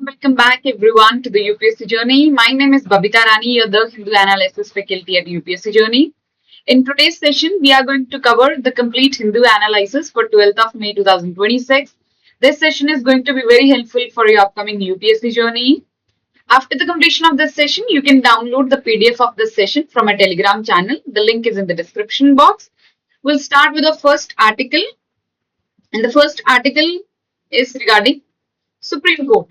welcome back everyone to the UPSC journey. My name is Babita Rani, your the Hindu analysis faculty at UPSC journey. In today's session, we are going to cover the complete Hindu analysis for 12th of May 2026. This session is going to be very helpful for your upcoming UPSC journey. After the completion of this session, you can download the PDF of this session from a Telegram channel. The link is in the description box. We'll start with the first article, and the first article is regarding Supreme Court.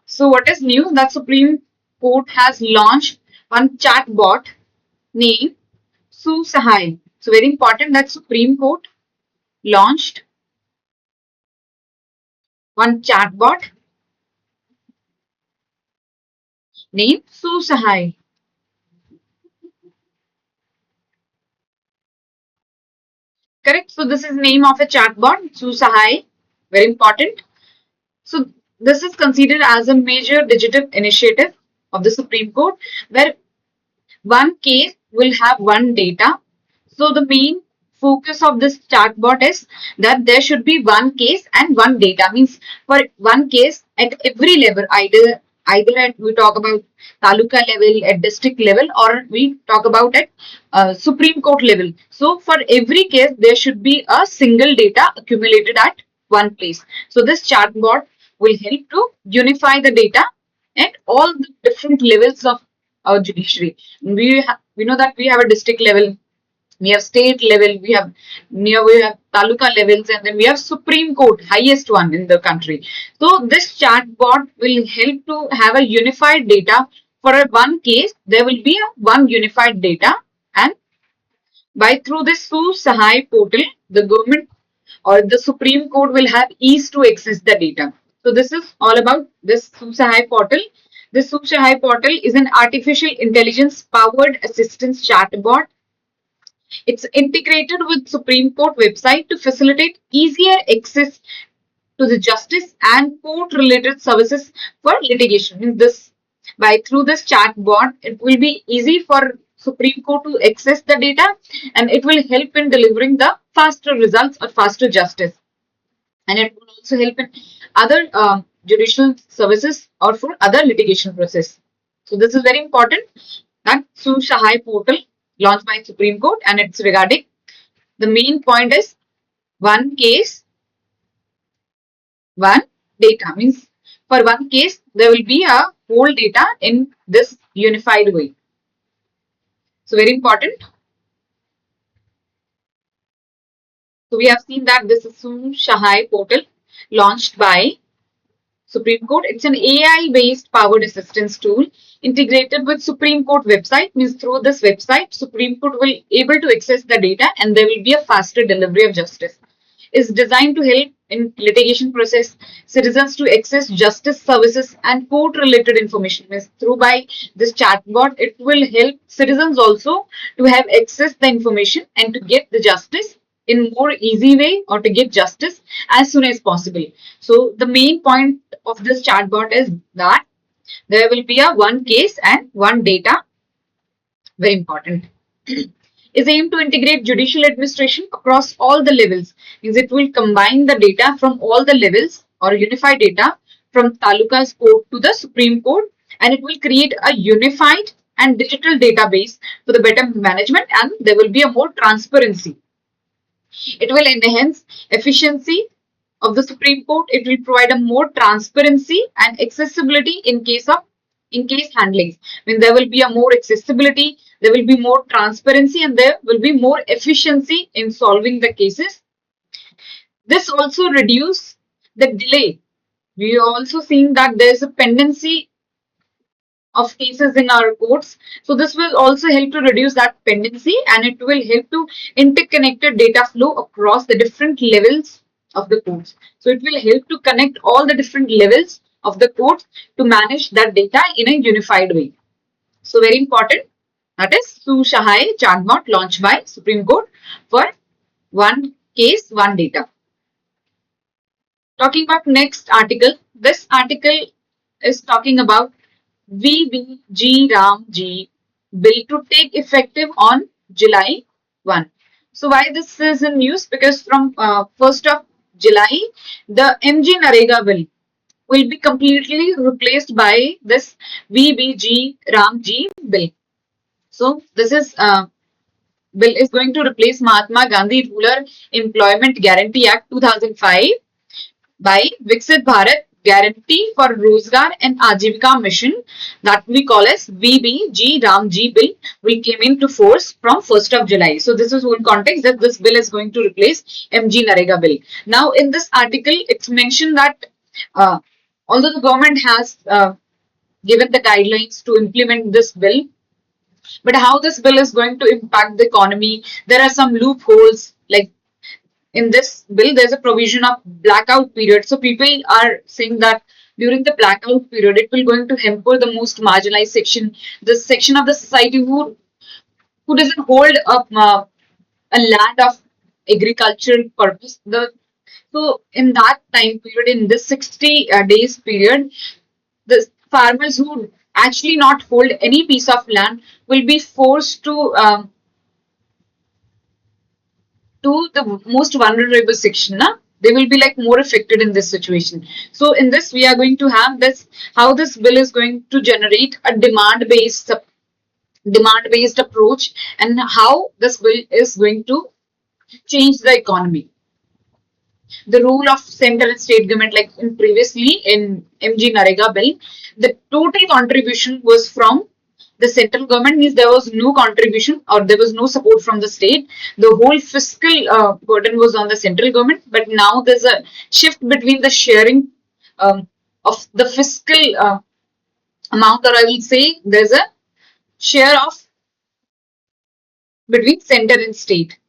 So what is new? That Supreme Court has launched one chatbot named Susahai. So very important that Supreme Court launched one chatbot named Susahai. Correct. So this is name of a chatbot, Susahai. Very important. So this is considered as a major digital initiative of the Supreme Court, where one case will have one data. So the main focus of this chatbot is that there should be one case and one data. Means for one case at every level, either at we talk about taluka level, at district level, or we talk about at Supreme Court level. So for every case, there should be a single data accumulated at one place. So this chatbot will help to unify the data at all the different levels of our judiciary. We know that we have a district level, we have state level, we have taluka levels, and then we have Supreme Court, highest one in the country. So this chatbot will help to have a unified data for a one case. There will be a one unified data, and by through this Susahai portal, the government or the Supreme Court will have ease to access the data. So this is all about this Susahai portal. This Susahai portal is an artificial intelligence powered assistance chatbot. It's integrated with Supreme Court website to facilitate easier access to the justice and court related services for litigation. In this, by through this chatbot, it will be easy for Supreme Court to access the data, and it will help in delivering the faster results or faster justice. And it will also help in other judicial services or for other litigation process. So this is very important. That Susahai portal launched by Supreme Court, and it's regarding the main point is one case, one data. Means for one case, there will be a whole data in this unified way. So very important. So we have seen that this is Susahai portal launched by Supreme Court. It's an AI-based powered assistance tool integrated with Supreme Court website. Means through this website, Supreme Court will able to access the data, and there will be a faster delivery of justice. Is designed to help in litigation process citizens to access justice services and court related information. Means through by this chatbot, it will help citizens also to have access the information and to get the justice in more easy way, or to get justice as soon as possible. So the main point of this chatbot is that there will be a one case and one data. Very important. Is aimed to integrate judicial administration across all the levels. Means it will combine the data from all the levels or unify data from taluka's court to the Supreme Court, and it will create a unified and digital database for the better management, and there will be a more transparency. It will enhance efficiency of the Supreme Court. It will provide a more transparency and accessibility in case handlings. When there will be a more accessibility, there will be more transparency, and there will be more efficiency in solving the cases. This also reduce the delay. We also seen that there is a pendency of cases in our courts. So this will also help to reduce that pendency, and it will help to interconnected data flow across the different levels of the courts. So it will help to connect all the different levels of the courts to manage that data in a unified way. So very important. That is Susahai chatbot launched by Supreme Court for one case, one data. Talking about next article. This article is talking about VBG Ramji bill to take effective on July 1. So why this is in news? Because from 1st of July, the MG Narega bill will be completely replaced by this VBG Ramji bill. So this is bill is going to replace Mahatma Gandhi Rural Employment Guarantee Act 2005 by Viksit Bharat Guarantee for Rozgar and Ajivika Mission, that we call as VBG Ramji bill, will came into force from 1st of July. So this is one context that this bill is going to replace MG Narega bill. Now in this article it's mentioned that uh, although the government has given the guidelines to implement this bill, but how this bill is going to impact the economy, there are some loopholes. Like in this bill, there's a provision of blackout period. So people are saying that during the blackout period, it will going to hamper the most marginalized section, the section of the society who doesn't hold up a land of agricultural purpose. So in that time period, in this 60 days period, the farmers who actually not hold any piece of land will be forced to the most vulnerable section. Na? They will be like more affected in this situation. So in this, we are going to have this how this bill is going to generate a demand based approach, and how this bill is going to change the economy. The role of central and state government, like in previously in MG Narega bill, the total contribution was from the central government, means there was no contribution or there was no support from the state. The whole fiscal burden was on the central government, but now there's a shift between the sharing of the fiscal amount, or I will say there's a share of between center and state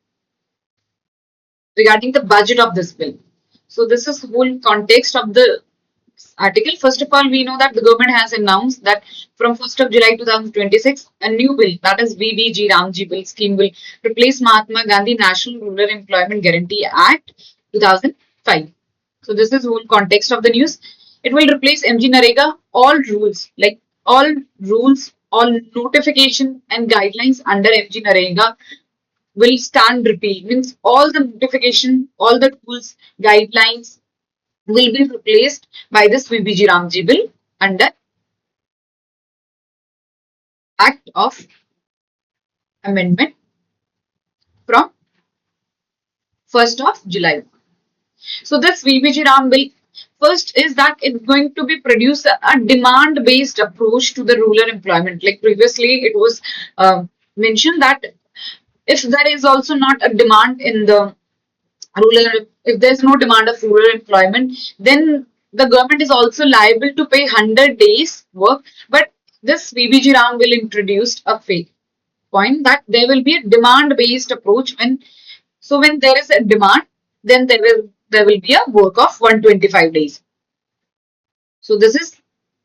regarding the budget of this bill. So this is whole context of the article. First of all, we know that the government has announced that from 1st of July 2026, a new bill, that is VBG Ramji bill scheme, will replace Mahatma Gandhi National Rural Employment Guarantee Act 2005. So this is whole context of the news. It will replace MG Narega. All notification and guidelines under MG Narega will stand repeal. Means all the notification, all the tools, guidelines will be replaced by this VBG Ramji bill under Act of Amendment from 1st of July. So this VBG Ram bill, first is that it's going to be produce a demand-based approach to the rural employment. Like previously, it was mentioned that if there is also not a demand in the rural, if there's no demand of rural employment, then the government is also liable to pay 100 days work. But this VBG Ram will introduce a fake point that there will be a demand based approach. When there is a demand, then there will be a work of 125 days. So this is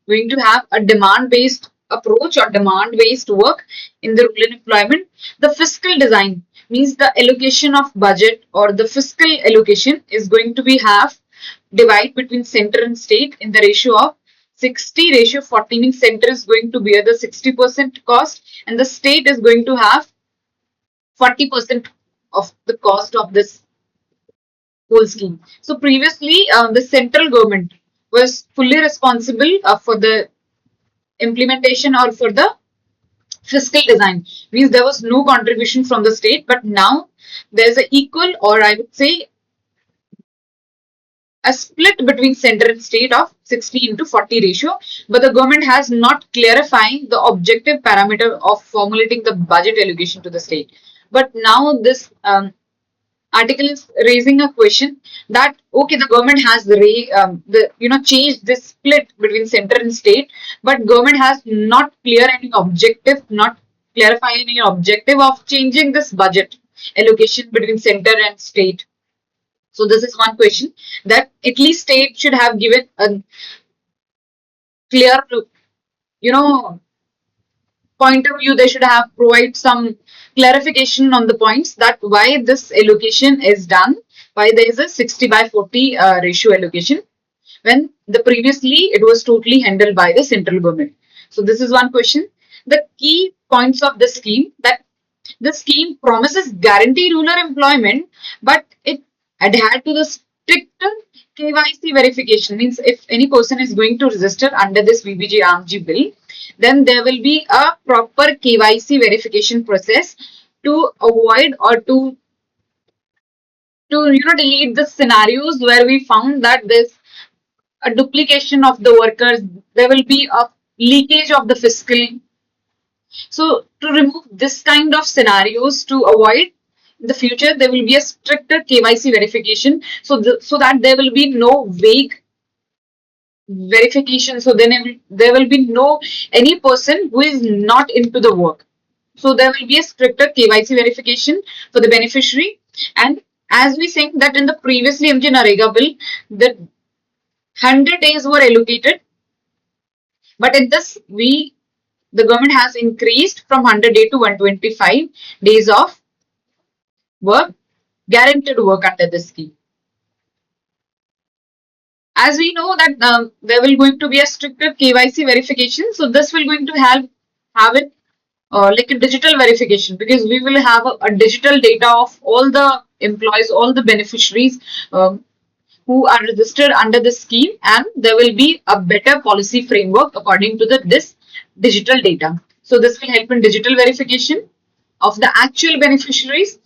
going to have a demand based approach or demand based work in the rural employment. The fiscal design means the allocation of budget, or the fiscal allocation is going to be half divide between center and state in the ratio of 60:40, means center is going to bear the 60% cost and the state is going to have 40% of the cost of this whole scheme. So previously, the central government was fully responsible for the implementation or for the fiscal design. Means there was no contribution from the state, but now there's an equal, or I would say a split between center and state of 60:40 ratio. But the government has not clarifying the objective parameter of formulating the budget allocation to the state. But now this article is raising a question that okay, the government has changed this split between center and state, but government has not clarify any objective of changing this budget allocation between center and state. So this is one question that at least state should have given a clear, point of view. They should have provide some clarification on the points that why this allocation is done, why there is a 60:40 ratio allocation, when the previously it was totally handled by the central government. So this is one question. The key points of the scheme, that the scheme promises guarantee rural employment, but it adhered to the stricter KYC verification means if any person is going to register under this VBG Ramji bill, then there will be a proper KYC verification process to avoid or to delete the scenarios where we found that there's a duplication of the workers, there will be a leakage of the fiscal. So to remove this kind of scenarios to avoid in the future, there will be a stricter KYC verification. So that there will be no vague verification. So then there will be no any person who is not into the work. So there will be a stricter KYC verification for the beneficiary. And as we think that in the previously MG Narega bill, the 100 days were allocated, but in this the government has increased from 100 days to 125 days of work, guaranteed work under this scheme. As we know that there will going to be a stricter KYC verification, so this will going to have it like a digital verification, because we will have a digital data of all the employees, all the beneficiaries who are registered under the scheme, and there will be a better policy framework according to this digital data. So this will help in digital verification of the actual beneficiaries.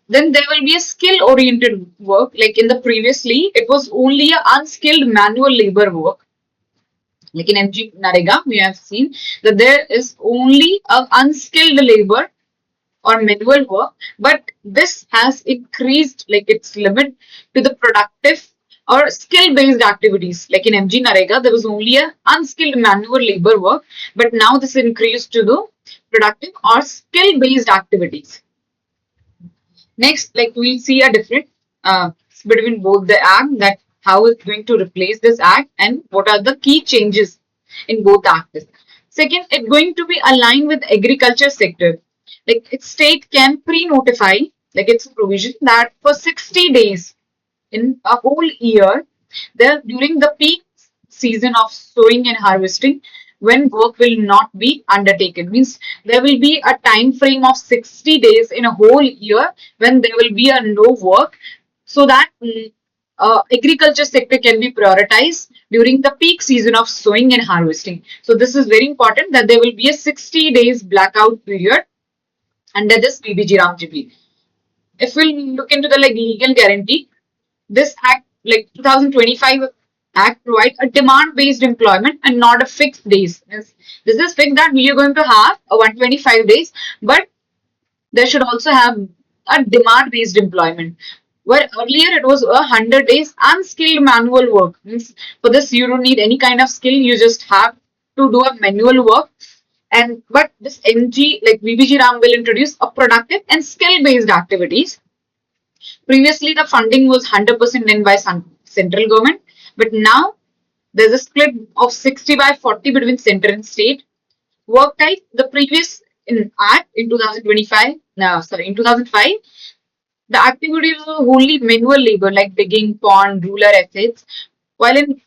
Then there will be a skill oriented work. Like in the previously, it was only a unskilled manual labor work. Like in MG Narega, we have seen that there is only a unskilled labor or manual work, but this has increased like its limit to the productive or skill based activities. Like in MG Narega, there was only a unskilled manual labor work, but now this increased to the productive or skill based activities. Next, like we'll see a difference between both the act, that how it's going to replace this act and what are the key changes in both acts. Second, it's going to be aligned with agriculture sector. Like its state can pre-notify, like it's a provision that for 60 days in a whole year, there during the peak season of sowing and harvesting, when work will not be undertaken, means there will be a time frame of 60 days in a whole year when there will be a no work, so that agriculture sector can be prioritized during the peak season of sowing and harvesting. So this is very important that there will be a 60 days blackout period under this VBG Ramji bill. If we look into the like legal guarantee, this act like 2025 act provides a demand based employment and not a fixed days. This is fixed that we are going to have a 125 days, but there should also have a demand based employment, where earlier it was 100 days unskilled manual work. Means for this you don't need any kind of skill, you just have to do a manual work. And but this MG like VBG Ram will introduce a productive and skill based activities. Previously the funding was 100% in by central government, but now there's a split of 60 by 40 between center and state. Work type, the previous in act in 2025, in 2005, the activities were wholly manual labor like digging, pond, rural assets, while in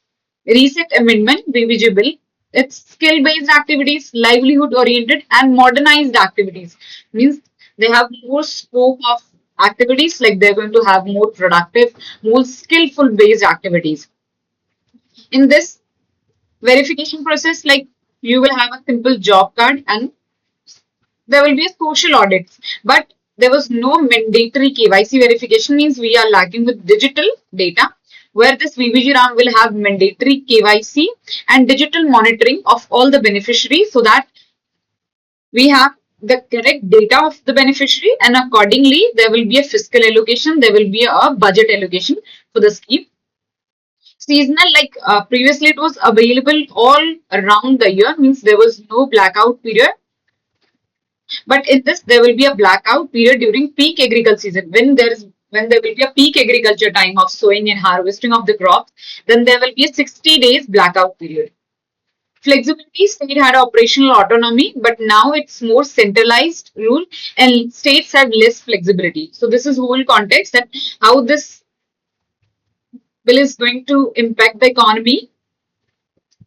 recent amendment, BBG bill, it's skill-based activities, livelihood-oriented and modernized activities. Means they have more scope of activities, like they're going to have more productive, more skillful-based activities. In this verification process, like you will have a simple job card and there will be a social audits, but there was no mandatory KYC verification, means we are lacking with digital data, where this VBG RAM will have mandatory KYC and digital monitoring of all the beneficiaries, so that we have the correct data of the beneficiary, and accordingly there will be a fiscal allocation, there will be a budget allocation for the scheme. Seasonal, like previously it was available all around the year, means there was no blackout period. But in this, there will be a blackout period during peak agriculture season. When there will be a peak agriculture time of sowing and harvesting of the crops, then there will be a 60 days blackout period. Flexibility, state had operational autonomy, but now it's more centralized rule and states have less flexibility. So this is whole context that how this bill is going to impact the economy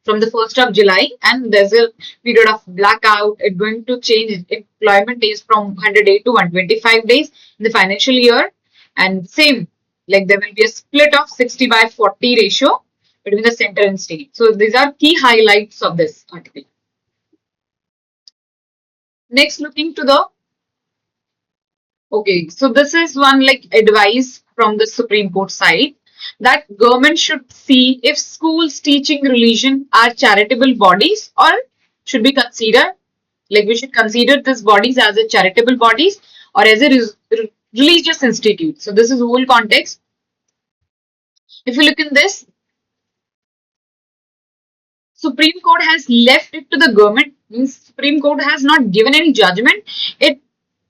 from the 1st of July, and there's a period of blackout. It's going to change employment days from 100 days to 125 days in the financial year. And same, Like there will be a split of 60/40 ratio between the center and state. So these are key highlights of this article. Next, looking to the, okay, so this is one like advice from the Supreme Court side that government should see if schools teaching religion are charitable bodies or should be considered, like we should consider these bodies as a charitable bodies or as a religious institute. So this is the whole context. If you look in this, Supreme Court has left it to the government. Means Supreme Court has not given any judgment. It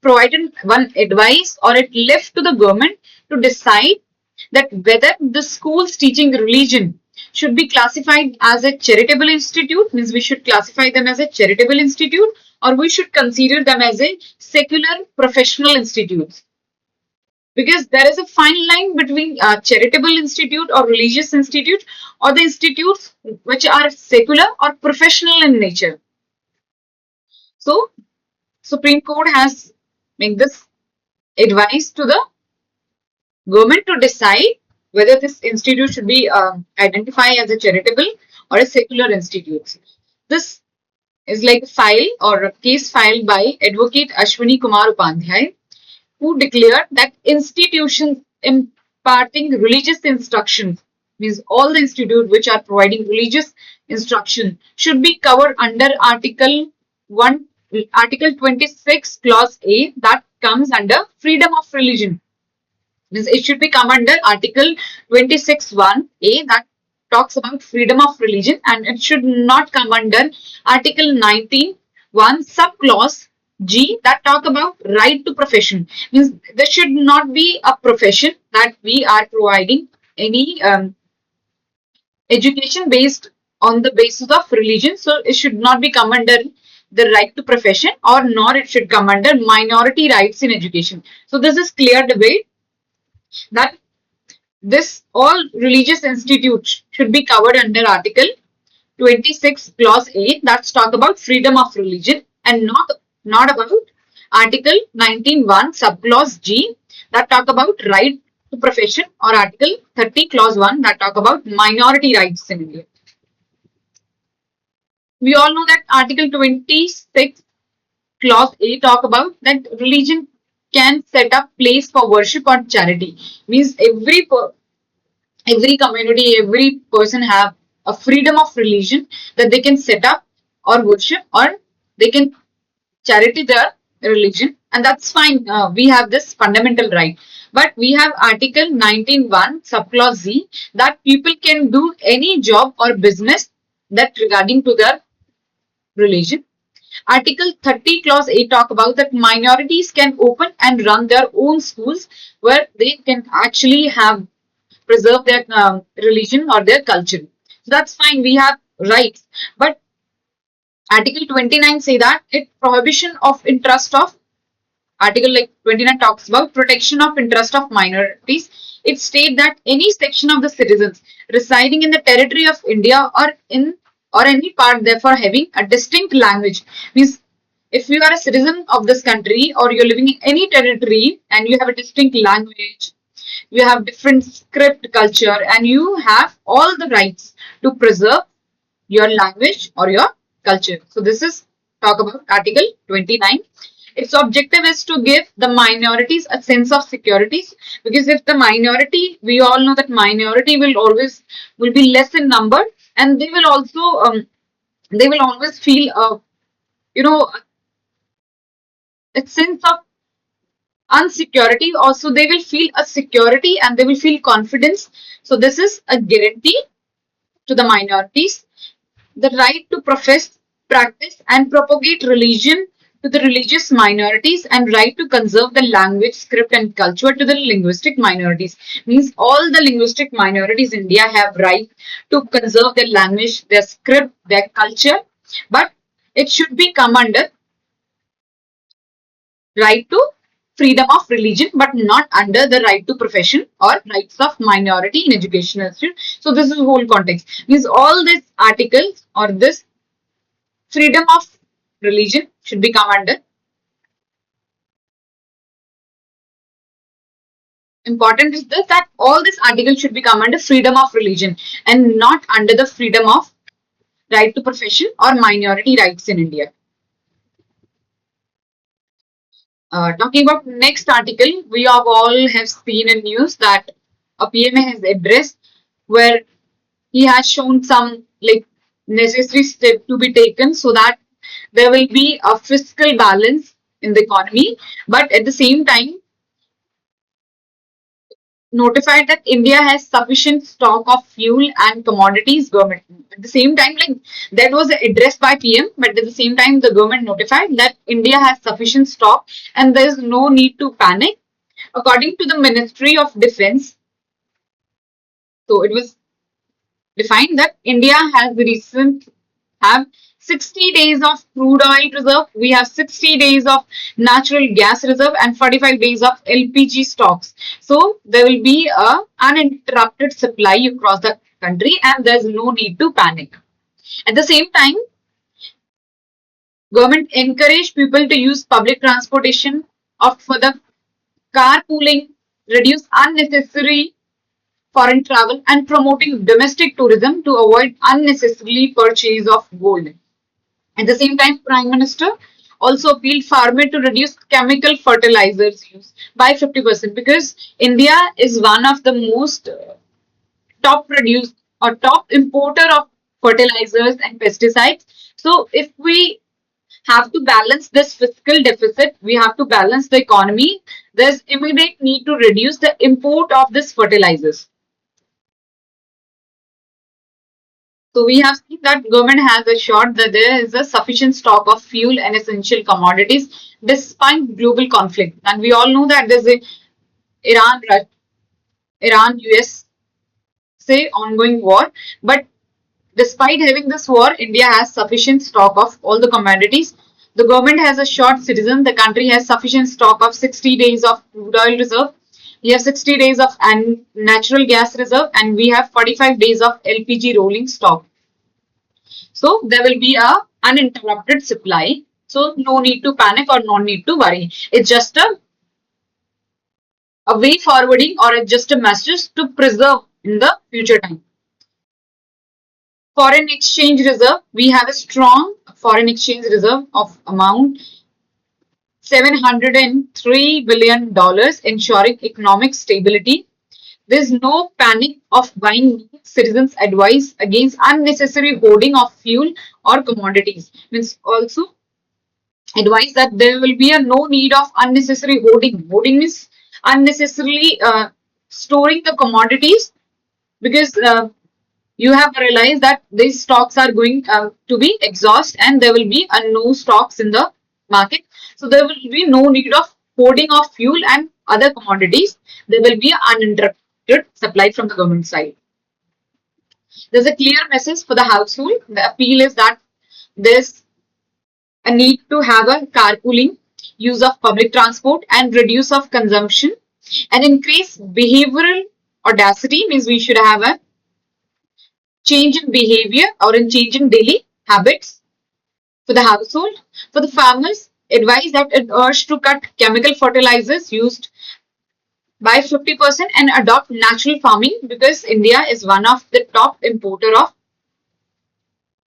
provided one advice or it left to the government to decide that whether the schools teaching religion should be classified as a charitable institute, means we should classify them as a charitable institute, or we should consider them as a secular professional institutes, because there is a fine line between charitable institute or religious institute or the institutes which are secular or professional in nature. So Supreme Court has made this advice to the government to decide whether this institute should be identified as a charitable or a secular institute. This is like a file or a case filed by Advocate Ashwini Kumar Upadhyay, who declared that institutions imparting religious instruction, means all the institutes which are providing religious instruction, should be covered under Article 1, Article 26, Clause A, that comes under freedom of religion. Means it should be come under Article 26(1)(a) that talks about freedom of religion, and it should not come under Article 19(1) subclause G that talk about right to profession. Means there should not be a profession that we are providing any education based on the basis of religion. So it should not be come under the right to profession, or nor it should come under minority rights in education. So this is clear debate that this all religious institutes should be covered under Article 26 Clause A, that's talk about freedom of religion, and not about Article 19(1) subclause G that talk about right to profession, or Article 30 Clause 1 that talk about minority rights in India. We all know that Article 26 Clause A talk about that religion can set up place for worship or charity. Means every community, every person have a freedom of religion that they can set up or worship, or they can charity their religion, and that's fine. We have this fundamental right. But we have Article 19(1) subclause Z that people can do any job or business that regarding to their religion. Article 30 Clause A talk about that minorities can open and run their own schools where they can actually have preserve their religion or their culture. So that's fine. We have rights. But Article 29 say that it prohibition of interest of Article like 29 talks about protection of interest of minorities. It states that any section of the citizens residing in the territory of India or any part therefore having a distinct language, means if you are a citizen of this country or you're living in any territory and you have a distinct language, you have different script culture, and you have all the rights to preserve your language or your culture. So this is talk about Article 29. Its objective is to give the minorities a sense of security, because if the minority, we all know that minority will be less in number, and they will also they will always feel you know a sense of unsecurity. Also they will feel a security and they will feel confidence. So this is a guarantee to the minorities, the right to profess, practice and propagate religion to the religious minorities, and right to conserve the language, script and culture to the linguistic minorities. Means all the linguistic minorities in India have right to conserve their language, their script, their culture, but it should be come under right to freedom of religion, but not under the right to profession or rights of minority in educational institute. So this is the whole context. Means all these articles or this freedom of religion should be come under. important is this, that all this article should be come under freedom of religion and not under the freedom of right to profession or minority rights in India. Talking about next article, we have all have seen in news that a PMA has addressed where he has shown some like necessary step to be taken so that there will be a fiscal balance in the economy, but at the same time notified that India has sufficient stock of fuel and commodities. Government at the same time, like that was addressed by PM, but at the same time the government notified that India has sufficient stock and there is no need to panic. According to the Ministry of Defense, so it was defined that India has recent have 60 days of crude oil reserve. We have 60 days of natural gas reserve and 45 days of LPG stocks. So there will be a uninterrupted supply across the country and there's no need to panic. At the same time, government encourage people to use public transportation, opt for the carpooling, reduce unnecessary foreign travel and promoting domestic tourism to avoid unnecessarily purchase of gold. At the same time, Prime Minister also appealed farmer to reduce chemical fertilizers use by 50% because India is one of the most top produce or top importer of fertilizers and pesticides. So if we have to balance this fiscal deficit, we have to balance the economy. There's immediate need to reduce the import of this fertilizers. So we have seen that government has assured that there is a sufficient stock of fuel and essential commodities despite global conflict. And we all know that there's a Iran, Iran, US say ongoing war. But despite having this war, India has sufficient stock of all the commodities. The government has assured citizens the country has sufficient stock of 60 days of crude oil reserve. We have 60 days of natural gas reserve and we have 45 days of LPG rolling stock. So there will be a uninterrupted supply. So no need to panic or no need to worry. It's just a way forwarding or just a message to preserve in the future time. Foreign exchange reserve. We have a strong foreign exchange reserve of amount $703 billion, ensuring economic stability. There's no panic of buying. Citizens advise against unnecessary hoarding of fuel or commodities. Means also advise that there will be a no need of unnecessary hoarding. Hoarding means unnecessarily storing the commodities because you have realized that these stocks are going to be exhaust and there will be no stocks in the market. So there will be no need of hoarding of fuel and other commodities. There will be an uninterrupted supply from the government side. There's a clear message for the household. The appeal is that there's a need to have a carpooling, use of public transport and reduce of consumption and increase behavioral audacity means we should have a change in behavior or a change in daily habits for the household. For the farmers, advise that it urged to cut chemical fertilizers used by 50% and adopt natural farming because India is one of the top importer of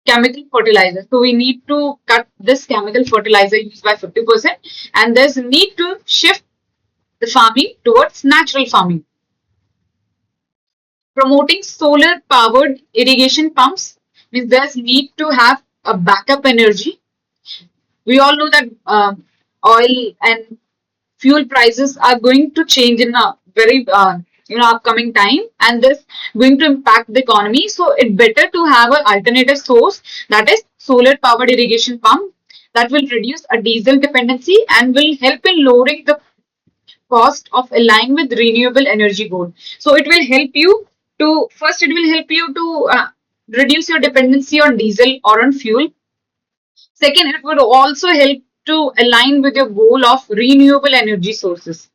chemical fertilizer. So we need to cut this chemical fertilizer use by 50% and there's a need to shift the farming towards natural farming. Promoting solar powered irrigation pumps means there's need to have a backup energy. We all know that oil and fuel prices are going to change in a very upcoming time and this going to impact the economy. So it's better to have an alternative source that is solar powered irrigation pump that will reduce a diesel dependency and will help in lowering the cost of align with renewable energy goal. So it will help you to first it will help you to reduce your dependency on diesel or on fuel. Second, it would also help to align with your goal of renewable energy sources.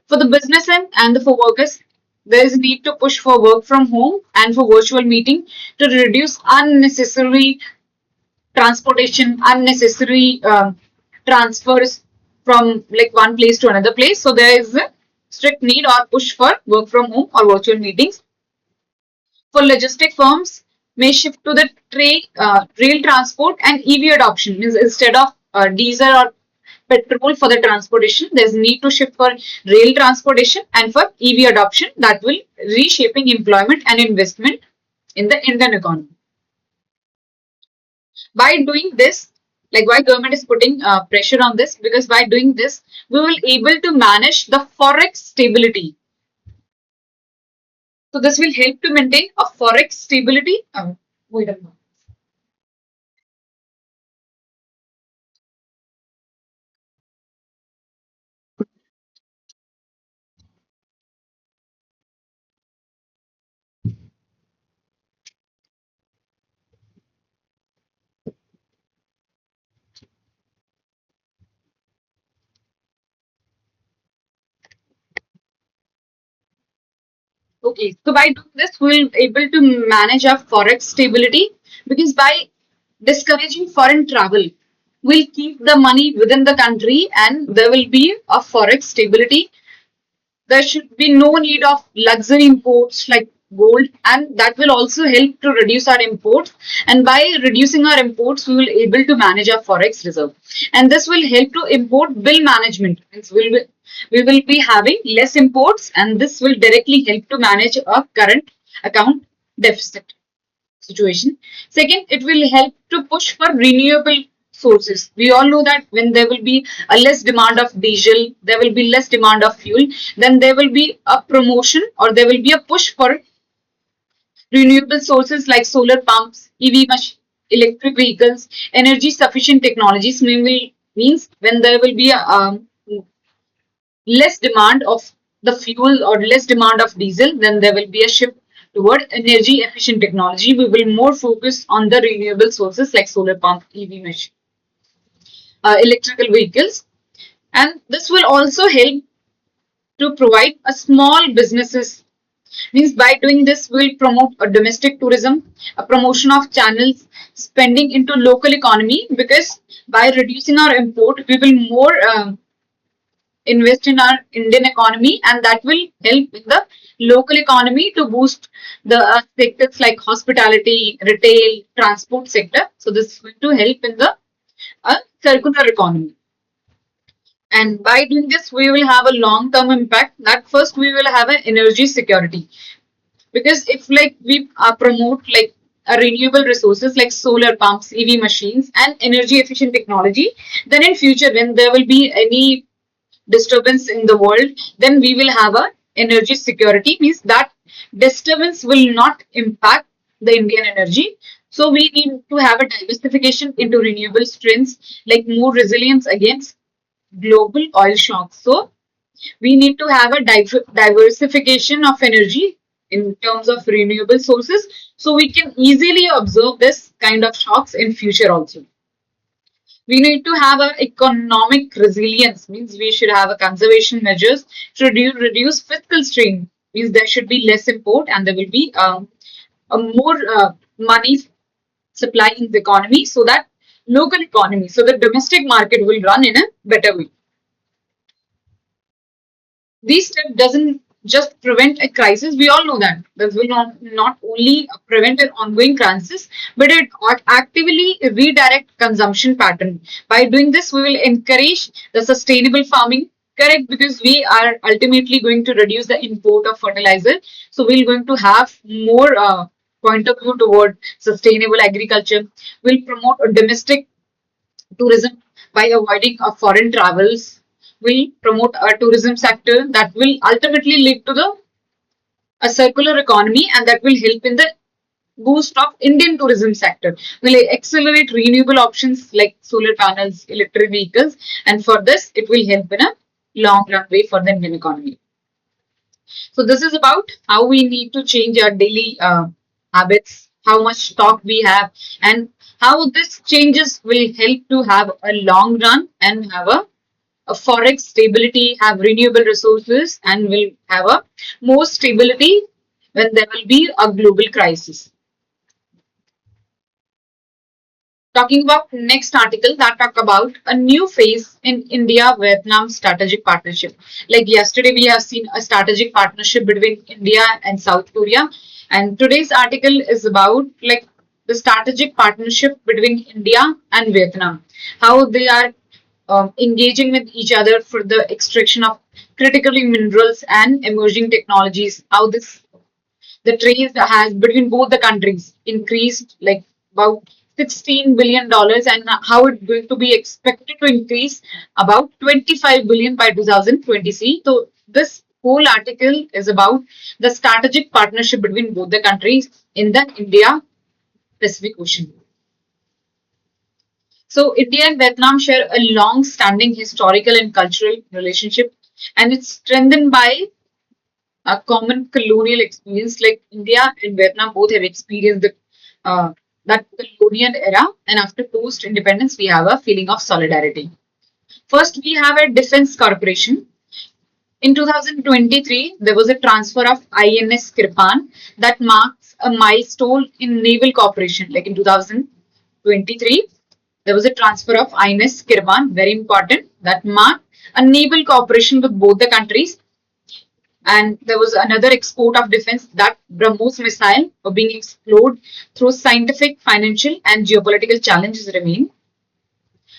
For the business end and for workers, there is a need to push for work from home and for virtual meeting to reduce unnecessary transportation, unnecessary transfers from like one place to another place. So there is strict need or push for work from home or virtual meetings. For logistic firms, may shift to the rail transport and EV adoption. Means instead of diesel or petrol for the transportation, there's need to shift for rail transportation and for EV adoption that will reshaping employment and investment in the Indian economy. By doing this, like why government is putting pressure on this, because by doing this we will able to manage the forex stability. So this will help to maintain a forex stability. Wait a minute. Okay, so by doing this, we'll able to manage our forex stability, because by discouraging foreign travel, we'll keep the money within the country and there will be a forex stability. There should be no need of luxury imports like gold, and that will also help to reduce our imports. And by reducing our imports, we will able to manage our forex reserve, and this will help to import bill management. Means we will be having less imports, and this will directly help to manage our current account deficit situation. Second, it will help to push for renewable sources. We all know that when there will be a less demand of diesel, there will be less demand of fuel, then there will be a promotion or there will be a push for renewable sources like solar pumps, electric vehicles, energy sufficient technologies. Means when there will be a less demand of the fuel or less demand of diesel, then there will be a shift toward energy efficient technology. We will more focus on the renewable sources like solar pump, electrical vehicles, and this will also help to provide a small businesses. Means by doing this, we'll promote a domestic tourism, a promotion of channels, spending into local economy, because by reducing our import, we will more invest in our Indian economy, and that will help in the local economy to boost the sectors like hospitality, retail, transport sector. So this is going to help in the circular economy. And by doing this, we will have a long-term impact. That first, we will have an energy security, because if like we promote like renewable resources like solar pumps, EV machines, and energy efficient technology, then in future when there will be any disturbance in the world, then we will have a energy security. Means that disturbance will not impact the Indian energy. So we need to have a diversification into renewable strengths, like more resilience against global oil shocks. So we need to have a diversification of energy in terms of renewable sources, so we can easily observe this kind of shocks in future also. We need to have a economic resilience. Means we should have a conservation measures to reduce fiscal strain. Means there should be less import and there will be a more money supply in the economy, so that local economy, so the domestic market will run in a better way. These steps doesn't just prevent a crisis. We all know that this will not only prevent an ongoing crisis, but it actively redirect consumption pattern. By doing this, we will encourage the sustainable farming. Correct, because we are ultimately going to reduce the import of fertilizer. So we're going to have more point of view toward sustainable agriculture. We'll promote a domestic tourism by avoiding foreign travels. We promote a tourism sector that will ultimately lead to the a circular economy, and that will help in the boost of Indian tourism sector. Will accelerate renewable options like solar panels, electric vehicles, and for this it will help in a long runway for the Indian economy. So this is about how we need to change our daily habits, how much stock we have, and how this changes will help to have a long run and have a forex stability, have renewable resources, and will have a more stability when there will be a global crisis. Talking about next article that talk about a new phase in India-Vietnam strategic partnership. Like yesterday, we have seen a strategic partnership between India and South Korea, and today's article is about like the strategic partnership between India and Vietnam, how they are engaging with each other for the extraction of critical minerals and emerging technologies. How this the trade has between both the countries increased like about $16 billion, and how it's going to be expected to increase about 25 billion by 2023. So this whole article is about the strategic partnership between both the countries in the India Pacific Ocean. So India and Vietnam share a long-standing historical and cultural relationship, and it's strengthened by a common colonial experience. Like India and Vietnam both have experienced that colonial era, and after post independence, we have a feeling of solidarity. First, we have a defense corporation. In 2023, there was a transfer of INS Kirpan that marks a milestone in naval cooperation. Like in 2023, there was a transfer of INS Kirpan, very important, that marked a naval cooperation with both the countries. And there was another export of defense that BrahMos missile were being explored through scientific, financial, and geopolitical challenges remain.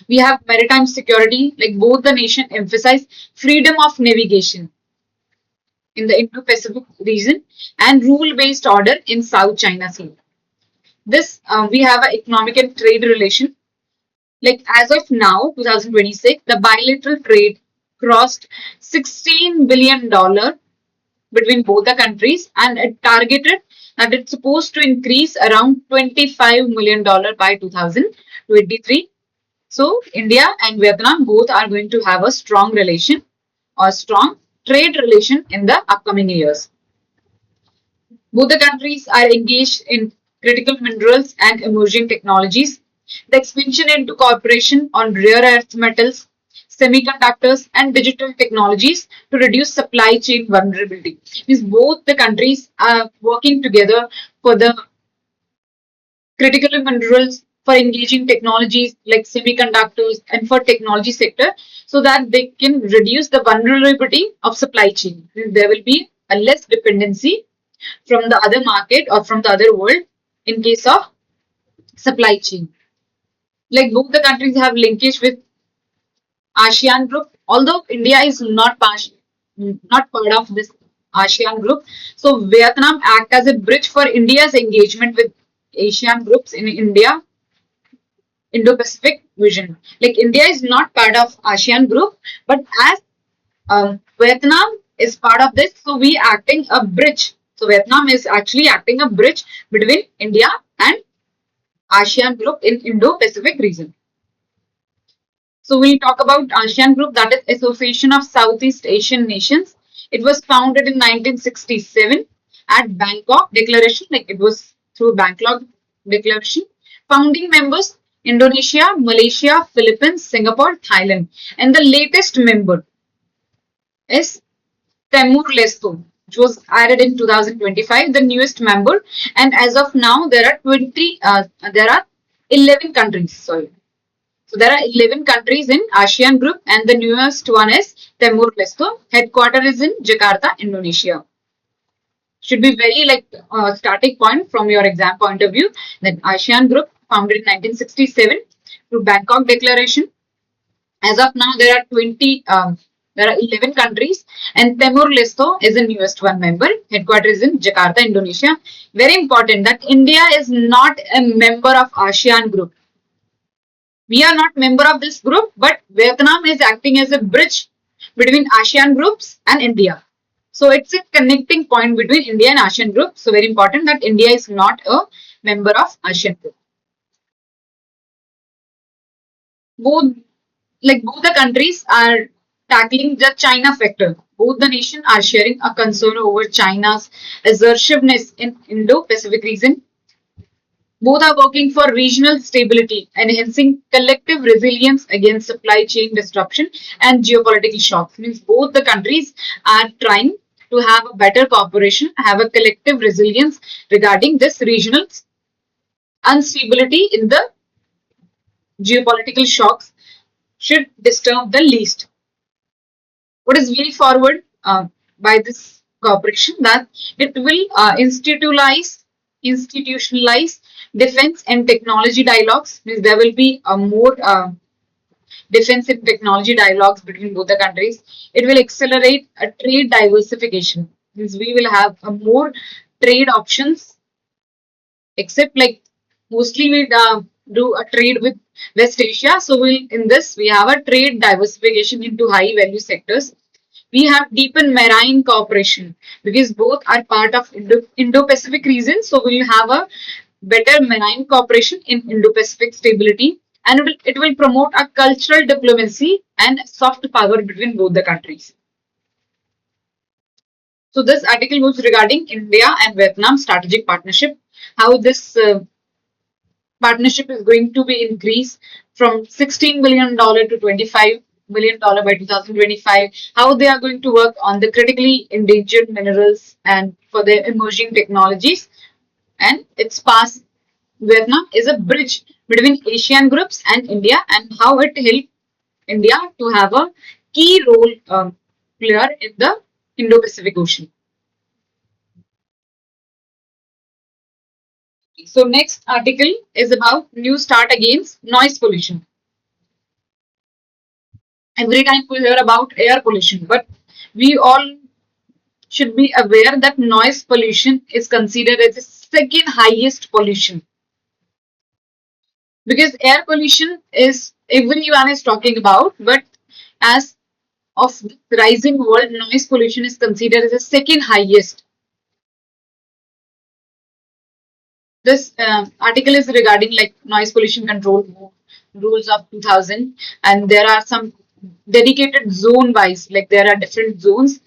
We have maritime security, like both the nation emphasize freedom of navigation in the Indo-Pacific region and rule-based order in South China Sea. This we have an economic and trade relation. Like as of now, 2026, the bilateral trade crossed $16 billion between both the countries, and it targeted that it's supposed to increase around $25 million by 2023. So India and Vietnam both are going to have a strong relation or strong trade relation in the upcoming years. Both the countries are engaged in critical minerals and emerging technologies. The expansion into cooperation on rare earth metals, semiconductors, and digital technologies to reduce supply chain vulnerability. Means both the countries are working together for the critical minerals, for engaging technologies like semiconductors and for technology sector, so that they can reduce the vulnerability of supply chain. There will be a less dependency from the other market or from the other world in case of supply chain. Like both the countries have linkage with ASEAN group, although India is not part of this ASEAN group. So Vietnam act as a bridge for India's engagement with ASEAN groups in India Indo-Pacific vision. Like India is not part of ASEAN group, but as Vietnam is part of this, so we acting a bridge. So Vietnam is actually acting a bridge between India and ASEAN group in Indo-Pacific region. So we'll talk about ASEAN group, that is Association of Southeast Asian Nations. It was founded in 1967 at Bangkok Declaration, like it was through Bangkok Declaration. Founding members Indonesia, Malaysia, Philippines, Singapore, Thailand. And the latest member is Timor-Leste, which was added in 2025, the newest member. And as of now, there are 11 countries. Sorry. So there are 11 countries in ASEAN group, and the newest one is Timor-Leste. Headquarter is in Jakarta, Indonesia. Should be very like starting point from your exam point of view. That ASEAN group founded in 1967 through Bangkok Declaration. As of now, there are 11 countries, and Timor-Leste is the newest one member. Headquarters is in Jakarta, Indonesia. Very important that India is not a member of ASEAN group. We are not member of this group, but Vietnam is acting as a bridge between ASEAN groups and India. So it's a connecting point between India and ASEAN group. So very important that India is not a member of ASEAN group. Both both the countries are tackling the China factor. Both the nations are sharing a concern over China's assertiveness in Indo-Pacific region. Both are working for regional stability, enhancing collective resilience against supply chain disruption and geopolitical shocks. Means both the countries are trying to have a better cooperation, have a collective resilience regarding this regional instability in the geopolitical shocks should disturb the least. What is way forward by this cooperation, that it will institutionalize defense and technology dialogues. Means there will be a more defense and technology dialogues between both the countries. It will accelerate a trade diversification. Means we will have a more trade options, except like mostly we do a trade with West Asia. So we'll, in this we have a trade diversification into high value sectors. We have deepened marine cooperation because both are part of Indo-Pacific region. So we'll have a better marine cooperation in Indo-Pacific stability, and it will promote a cultural diplomacy and soft power between both the countries. So this article was regarding India and Vietnam strategic partnership, how this partnership is going to be increased from $16 billion to $25 billion by 2025, how they are going to work on the critically endangered minerals and for their emerging technologies. And its past, Vietnam is a bridge between Asian groups and India, and how it helped India to have a key role player in the Indo-Pacific Ocean. So next article is about new start against noise pollution. Every time we hear about air pollution, but we all should be aware that noise pollution is considered as the second highest pollution, because air pollution is everyone is talking about, but as of the rising world, noise pollution is considered as the second highest. This article is regarding like noise pollution control rules of 2000, and there are some dedicated zone wise, like there are different zones: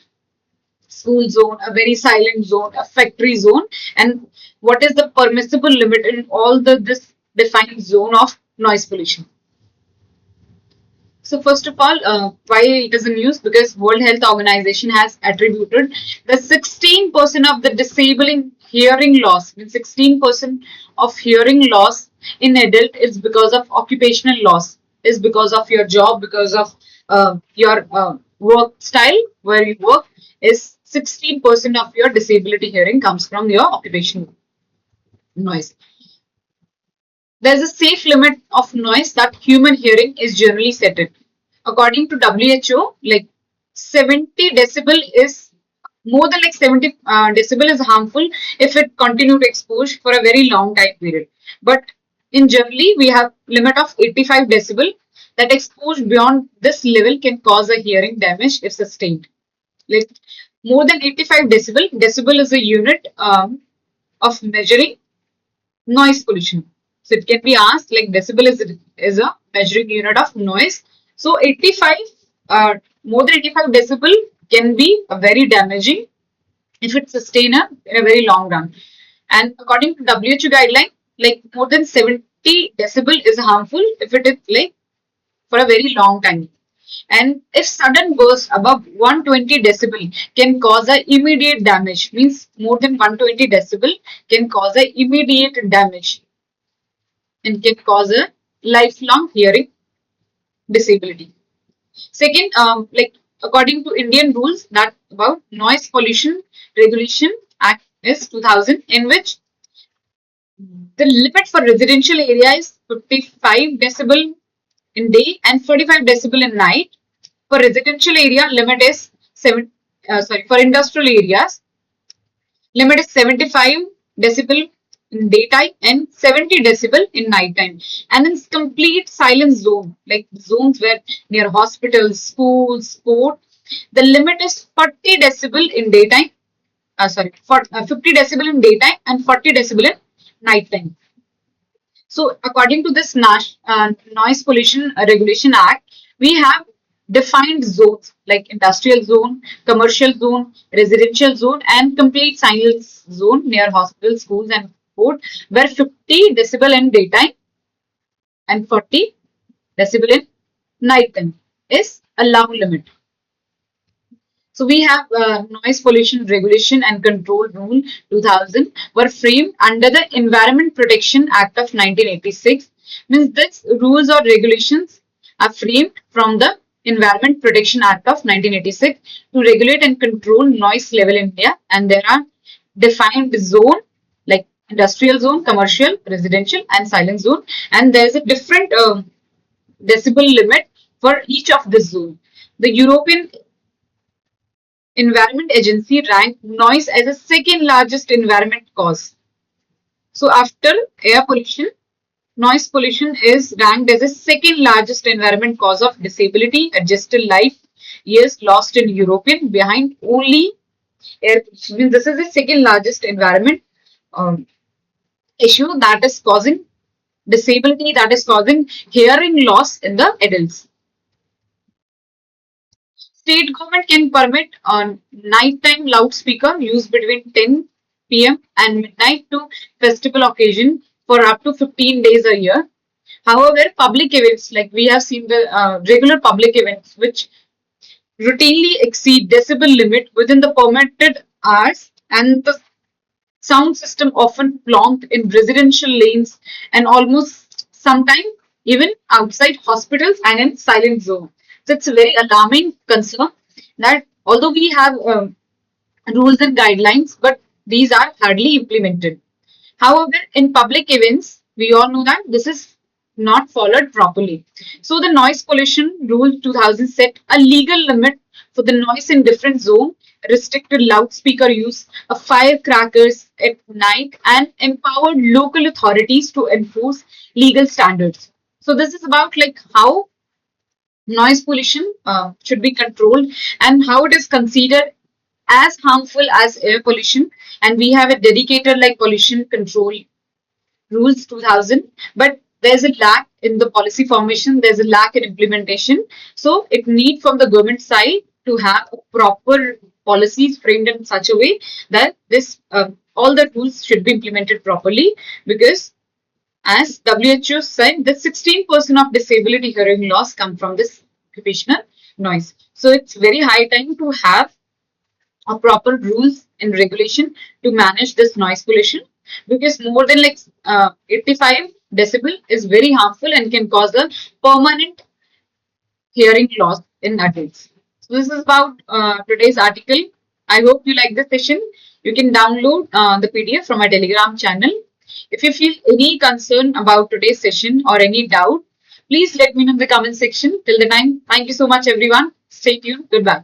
school zone, a very silent zone, a factory zone, and what is the permissible limit in all the this defined zone of noise pollution. So first of all, why it is in news? Because World Health Organization has attributed the 16% of the disabling hearing loss, means 16% of hearing loss in adult is because of occupational loss, is because of your job, because of your work style where you work, is 16% of your disability hearing comes from your occupational noise. There is a safe limit of noise that human hearing is generally set at. According to WHO, like 70 decibel is more than like 70 decibel is harmful if it continue to expose for a very long time period. But in generally, we have limit of 85 decibel, that exposure beyond this level can cause a hearing damage if sustained. Like more than 85 decibel, decibel is a unit of measuring noise pollution. So it can be asked like decibel is a measuring unit of noise. So 85, more than 85 decibel can be a very damaging if it's sustained in a very long run. And according to WHO guideline, like more than 70 decibel is harmful if it is like for a very long time. And if sudden burst above 120 decibel can cause a immediate damage, means more than 120 decibel can cause a immediate damage and can cause a lifelong hearing disability. Second, like according to Indian rules, that about Noise Pollution Regulation Act is 2000, in which the limit for residential area is 55 decibel in day and 45 decibel in night. For residential area, limit is for industrial areas, limit is 75 decibel in daytime and 70 decibel in nighttime. And in complete silence zone, like zones where near hospitals, schools, sport, the limit is 40 decibel in daytime. For 50 decibel in daytime and 40 decibel in nighttime. So, according to this Noise Pollution Regulation Act, we have defined zones like industrial zone, commercial zone, residential zone, and complete silence zone near hospitals, schools, and port, where 50 decibel in daytime and 40 decibel in nighttime is a loud limit. So we have Noise Pollution Regulation and Control Rule 2000 were framed under the Environment Protection Act of 1986. Means these rules or regulations are framed from the Environment Protection Act of 1986 to regulate and control noise level in India, and there are defined zone like industrial zone, commercial, residential, and silent zone, and there's a different decibel limit for each of this zone. The European Environment Agency ranked noise as the second largest environment cause. So after air pollution, noise pollution is ranked as the second largest environment cause of disability adjusted life years lost in European, behind only air pollution. I mean, this is the second largest environment um, issue that is causing disability, that is causing hearing loss in the adults. State government can permit a nighttime loudspeaker use between 10 p.m. and midnight to festival occasion for up to 15 days a year. However, public events, like we have seen the regular public events, which routinely exceed decibel limit within the permitted hours, and the sound system often plonked in residential lanes and almost sometimes even outside hospitals and in silent zone. So it's a very alarming concern that although we have rules and guidelines, but these are hardly implemented. However, in public events, we all know that this is not followed properly. So the noise pollution rule 2000 set a legal limit for the noise in different zone, restricted loudspeaker use of firecrackers at night, and empowered local authorities to enforce legal standards. So this is about like how noise pollution should be controlled and how it is considered as harmful as air pollution, and we have a dedicated like pollution control rules 2000, but there's a lack in the policy formation, there's a lack in implementation. So it need from the government side to have proper policies framed in such a way that this all the rules should be implemented properly, because as WHO said, that 16% of disability hearing loss come from this occupational noise. So it's very high time to have a proper rules and regulation to manage this noise pollution, because more than like 85 decibel is very harmful and can cause a permanent hearing loss in adults. So this is about today's article. I hope you like this session. You can download the PDF from my Telegram channel. If you feel any concern about today's session or any doubt, please let me know in the comment section. Till the time, thank you so much everyone. Stay tuned. Goodbye.